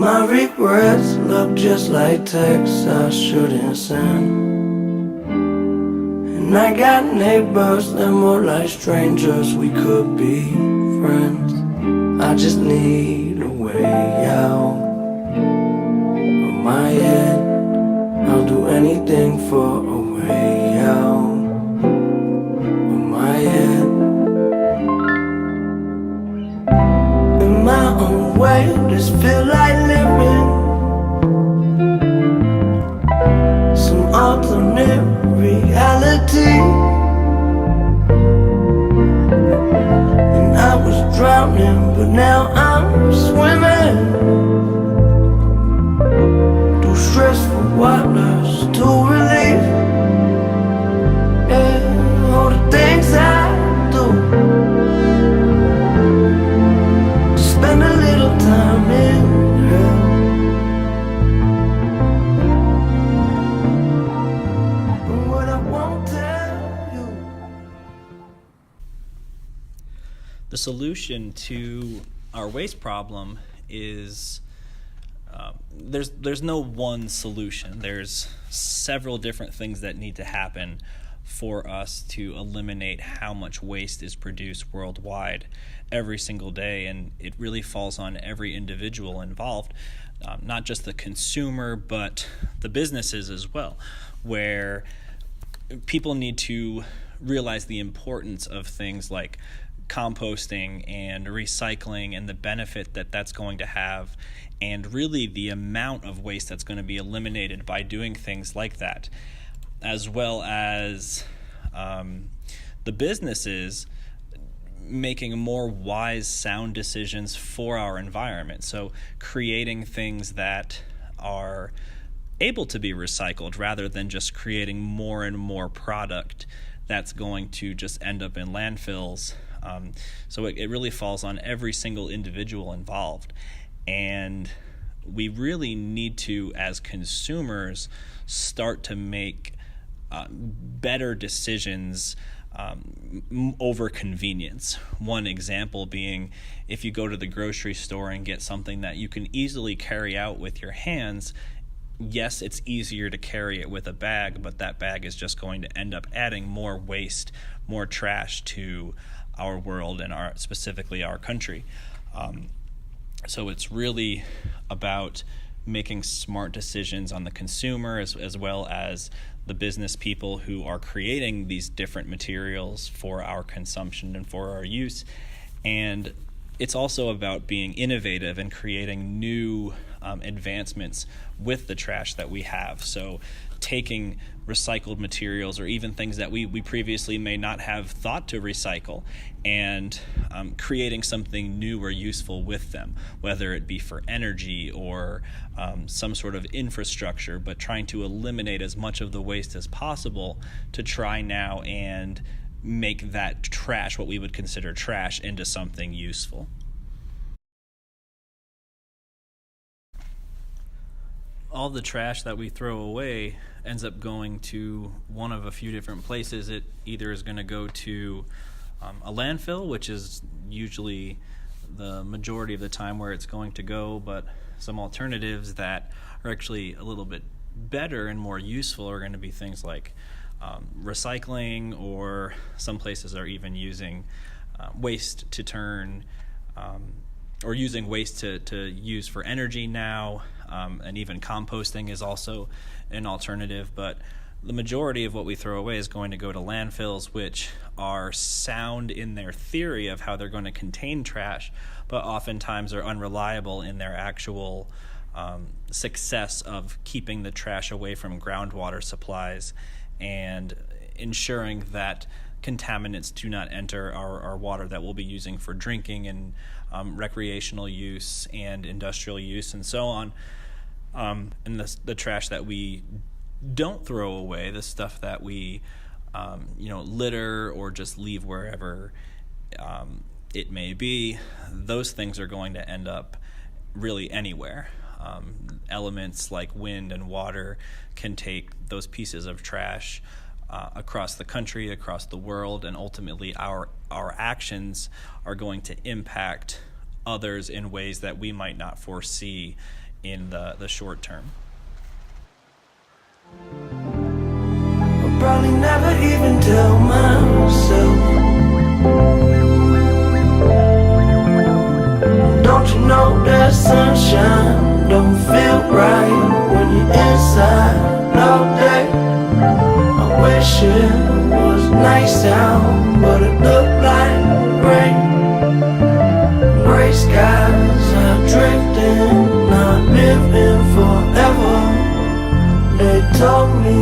My regrets look just like texts I shouldn't send. And I got neighbors that more like strangers, we could be friends. I just need a way out of my head. I'll do anything for a way out of my head. In my own way, this feel like living some alternate reality. And I was drowning, but now I'm swimming through stressful waters to relief. Yeah, all the things I do to spend a little time in hell. And what I won't tell you. The solution to our waste problem is there's no one solution. There's several different things that need to happen for us to eliminate how much waste is produced worldwide every single day, and it really falls on every individual involved, not just the consumer but the businesses as well, where people need to realize the importance of things like composting and recycling and the benefit that that's going to have, and really the amount of waste that's going to be eliminated by doing things like that, as well as the businesses making more wise, sound decisions for our environment. So creating things that are able to be recycled rather than just creating more and more product that's going to just end up in landfills. So it really falls on every single individual involved. And we really need to, as consumers, start to make better decisions over convenience. One example being, if you go to the grocery store and get something that you can easily carry out with your hands, yes, it's easier to carry it with a bag, but that bag is just going to end up adding more waste, more trash to our world and specifically our country. So it's really about making smart decisions on the consumer as well as the business people who are creating these different materials for our consumption and for our use. And it's also about being innovative and creating new advancements with the trash that we have. So taking recycled materials or even things that we previously may not have thought to recycle and creating something new or useful with them, whether it be for energy or some sort of infrastructure, but trying to eliminate as much of the waste as possible to try now and make that trash, what we would consider trash, into something useful. All the trash that we throw away ends up going to one of a few different places. It either is going to go to a landfill, which is usually the majority of the time where it's going to go, but some alternatives that are actually a little bit better and more useful are going to be things like recycling, or some places are even using waste to turn or using waste to use for energy now, and even composting is also an alternative. But the majority of what we throw away is going to go to landfills, which are sound in their theory of how they're going to contain trash, but oftentimes are unreliable in their actual success of keeping the trash away from groundwater supplies and ensuring that contaminants do not enter our water that we'll be using for drinking and recreational use and industrial use and so on. And the trash that we don't throw away, the stuff that we litter or just leave wherever it may be, those things are going to end up really anywhere. Elements like wind and water can take those pieces of trash across the country, across the world, and ultimately our actions are going to impact others in ways that we might not foresee in the short term. I'll probably never even tell myself. Don't you know that sunshine don't feel right when you're inside all day? I wish it was nice out, but it looked like rain. Gray skies are drifting, not living forever. They told me